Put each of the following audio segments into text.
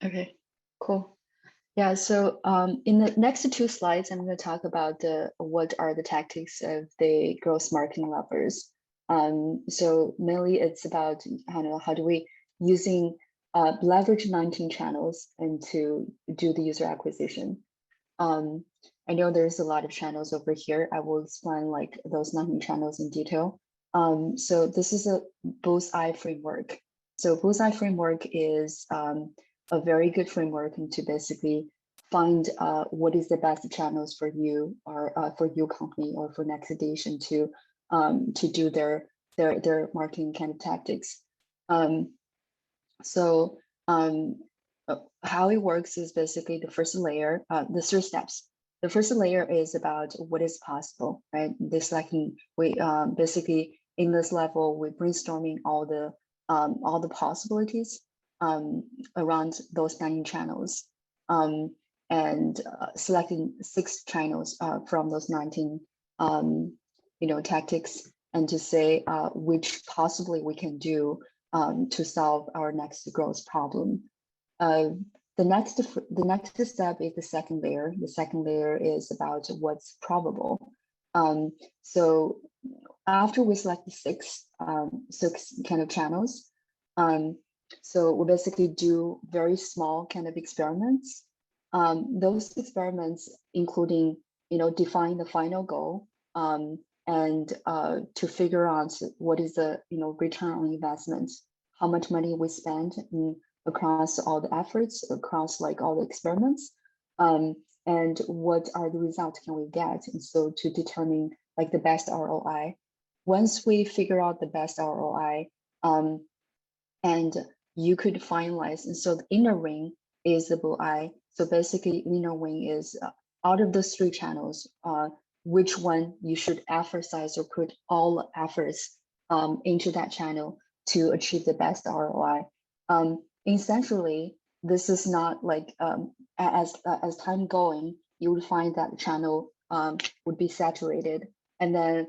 Okay, cool. Yeah, so in the next two slides, I'm going to talk about what are the tactics of the growth marketing levers. So mainly it's about how do we using leverage 19 channels and to do the user acquisition. Um, I know there's a lot of channels over here. I will explain like those 19 channels in detail. So this is a Bullseye framework. So Bullseye framework is a very good framework to basically find what is the best channels for you or for your company or for next edition to do their marketing kind of tactics. Um, so how it works is basically the first layer, the three steps. The first layer is about what is possible, right? This like we basically in this level we're brainstorming all the possibilities around those 19 channels, and selecting 6 channels from those 19 tactics, and to say which possibly we can do to solve our next growth problem. Uh, the next step is the second layer. The second layer is about what's probable. So after we select the six kind of channels, so we basically do very small kind of experiments. Those experiments including define the final goal, and to figure out what is the return on investment, how much money we spend across all the efforts, across like all the experiments, and what are the results can we get, and so to determine like the best ROI. Once we figure out the best ROI, and you could finalize, and so the inner ring is the bullseye. So basically inner ring is out of those 3 channels, which one you should emphasize or put all efforts into that channel to achieve the best ROI. Essentially, this is not like as time going, you would find that the channel would be saturated, and then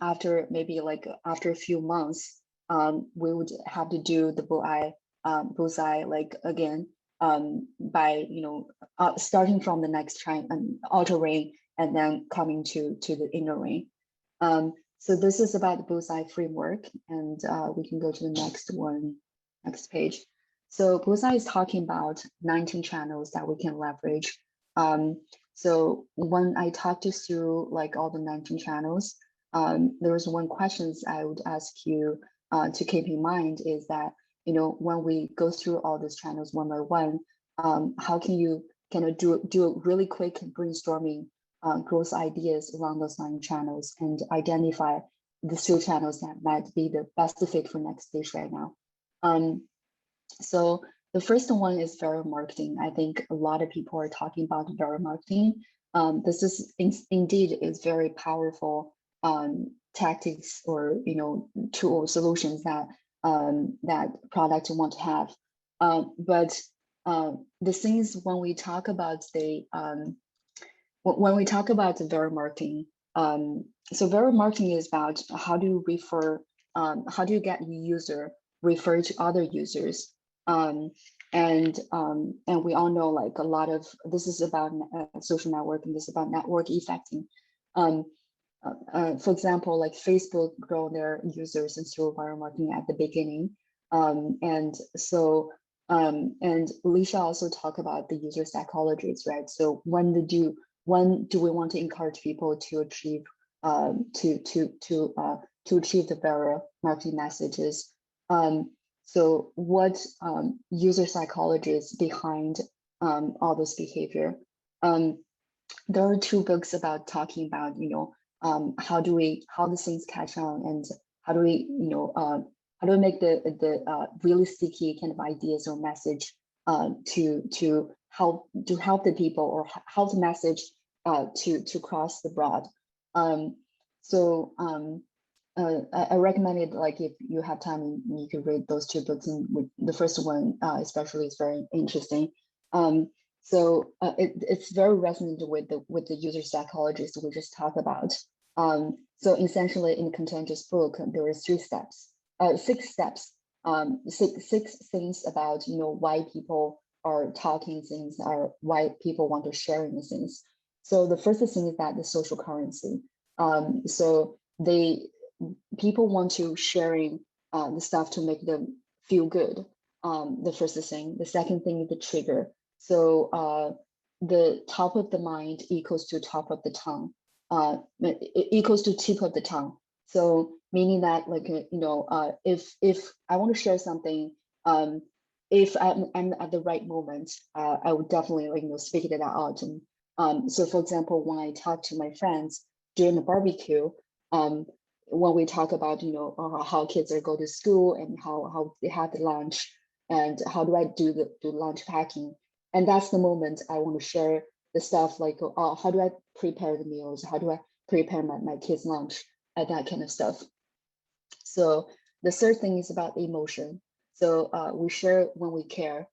after maybe like after a few months, we would have to do the bullseye like again, by starting from the next outer ring and then coming to the inner ring. So this is about the Bullseye framework, and we can go to the next page. So Bullseye is talking about 19 channels that we can leverage. So when I talked you through like all the 19 channels, there was one question I would ask you to keep in mind is that, when we go through all these channels one by one, how can you kind of do a really quick brainstorming growth ideas around those 9 channels and identify the 3 channels that might be the best fit for next stage right now. So the first one is viral marketing. I think a lot of people are talking about viral marketing. This is indeed is very powerful tactics or tool solutions that that product want to have. But the thing is, when we talk about the viral marketing, so viral marketing is about how do you refer, how do you get user refer to other users, and we all know like a lot of this is about social networking. This is about network effecting. For example, like Facebook grow their users and through viral marketing at the beginning, and so and Alicia also talked about the user psychologies, right? So when do we want to encourage people to achieve to achieve the viral marketing messages? So what user psychology is behind all this behavior? There are 2 books about talking about how the things catch on, and how do we make the really sticky kind of ideas or message to help the people, or how the message to cross the broad. So I recommend it, like if you have time and you could read those 2 books, and the first one especially is very interesting. So it's very resonant with the user psychologist we just talked about. So essentially in the Contentious book, there are 6 steps, 6 things about why people are talking things, are why people want to share the things. So the first thing is that the social currency. So people want to sharing the stuff to make them feel good. The first thing. The second thing is the trigger. So the top of the mind equals to top of the tongue. It equals to tip of the tongue. So meaning that, like, if I want to share something, if I'm at the right moment, I would definitely, like, speak it out. And so for example, when I talk to my friends during the barbecue, when we talk about, how kids are go to school and how they have the lunch, and how do I do the lunch packing, and that's the moment I want to share the stuff, like, how do I prepare the meals, how do I prepare my kids' lunch, and that kind of stuff. So the third thing is about emotion. So we share when we care.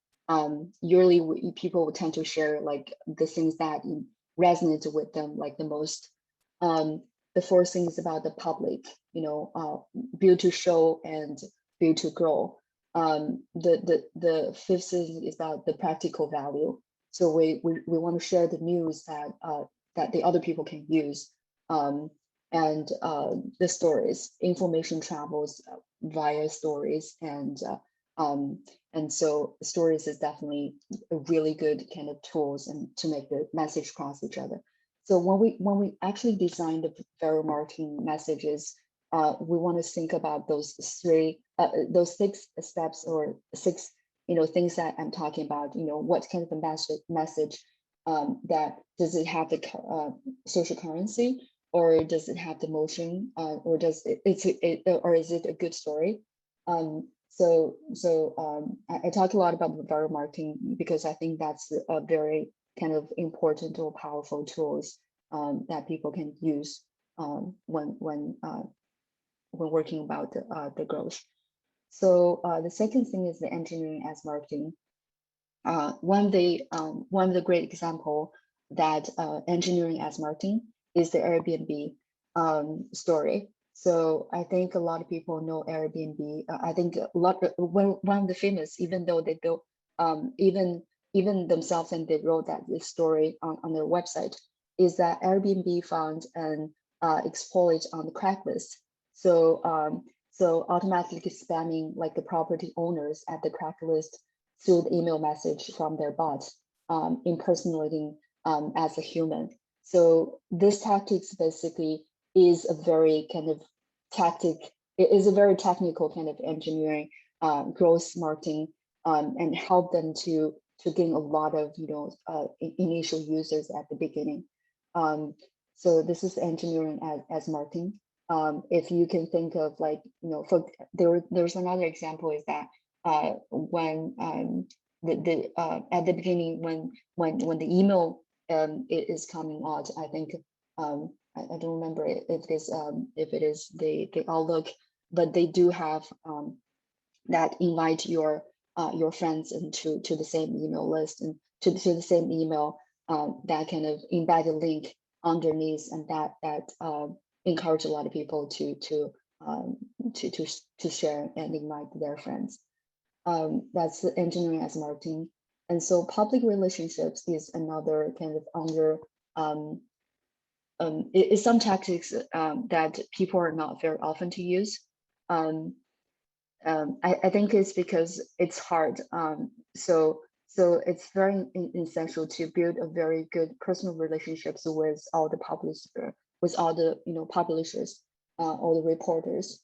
Usually people will tend to share, like, the things that resonate with them, like, the most. The fourth thing is about the public, build to show and build to grow. The fifth thing is about the practical value. So we want to share the news that the other people can use. And the stories, information travels via stories, and so stories is definitely a really good kind of tools and to make the message cross each other. So when we actually design the viral marketing messages, we want to think about those six steps, or six things that I'm talking about. What kind of a message that does it have the social currency, or does it have the motion, or does or is it a good story? I talk a lot about viral marketing because I think that's a very kind of important or powerful tools that people can use when working about the growth. So the second thing is the engineering as marketing. One of the great example that engineering as marketing is the Airbnb story. So I think a lot of people know Airbnb. I think one of the famous, even though they built even themselves, and they wrote that this story on their website, is that Airbnb found an exploit on the Craigslist. So automatically spamming, like, the property owners at the Craigslist through the email message from their bot, impersonating as a human. So this tactics basically is a very kind of it is a very technical kind of engineering, growth marketing, and help them to gain a lot of initial users at the beginning. So this is engineering as marketing. If you can think of, like, there's another example is that when at the beginning, when the email it is coming out, I think I don't remember if it is the Outlook, but they do have that invite your friends into the same email list, and to the same email, that kind of embed a link underneath, and that encourage a lot of people to share and invite their friends. That's the engineering as marketing. And so public relationships is another kind of under it's some tactics that people are not very often to use. I think it's because it's hard. So it's very essential to build a very good personal relationships with all the with all the publishers, all the reporters.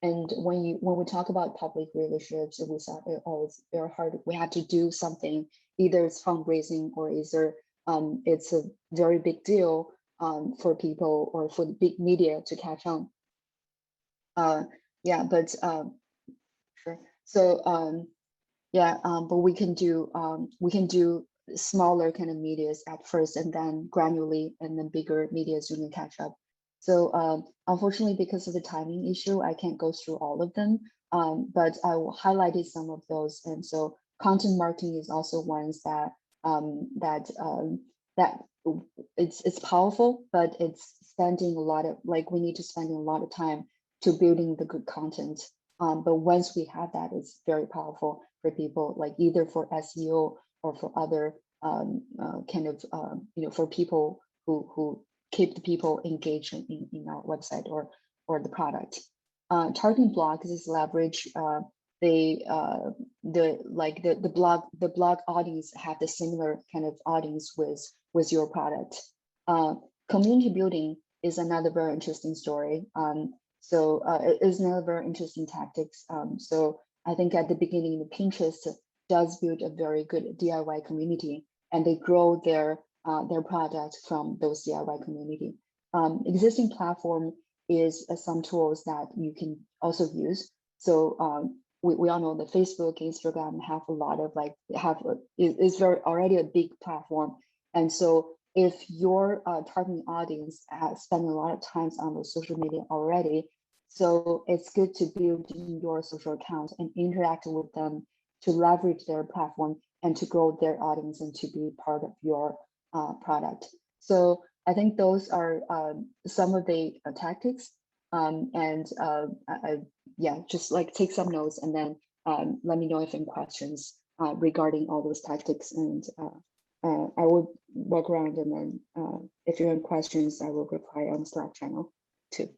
And when we talk about public relationships, we say it's very hard. We have to do something. Either it's fundraising, or either it's a very big deal for people or for the big media to catch on. Yeah, but sure. So but we can do smaller kind of medias at first, and then gradually, and then bigger medias you can catch up. So unfortunately, because of the timing issue, I can't go through all of them, but I will highlighted some of those. And so content marketing is also ones that that it's powerful, but it's spending a lot of, like, we need to spend a lot of time to building the good content. But once we have that, it's very powerful for people, like either for SEO or for other kind of, for people who keep the people engaged in our website or the product. Targeting blogs is leverage the blog audience have the similar kind of audience with your product. Community building is another very interesting story. It is another very interesting tactics. So I think at the beginning, Pinterest does build a very good DIY community, and they grow their product from those DIY community. Existing platform is some tools that you can also use. So we all know that Facebook, Instagram have a lot of is very already a big platform, and so if your targeting audience has spent a lot of times on the social media already, so it's good to build in your social account and interact with them to leverage their platform and to grow their audience and to be part of your product. So I think those are some of the tactics. Yeah, just like take some notes and then let me know if any questions regarding all those tactics, and I will walk around, and then if you have questions, I will reply on Slack channel too.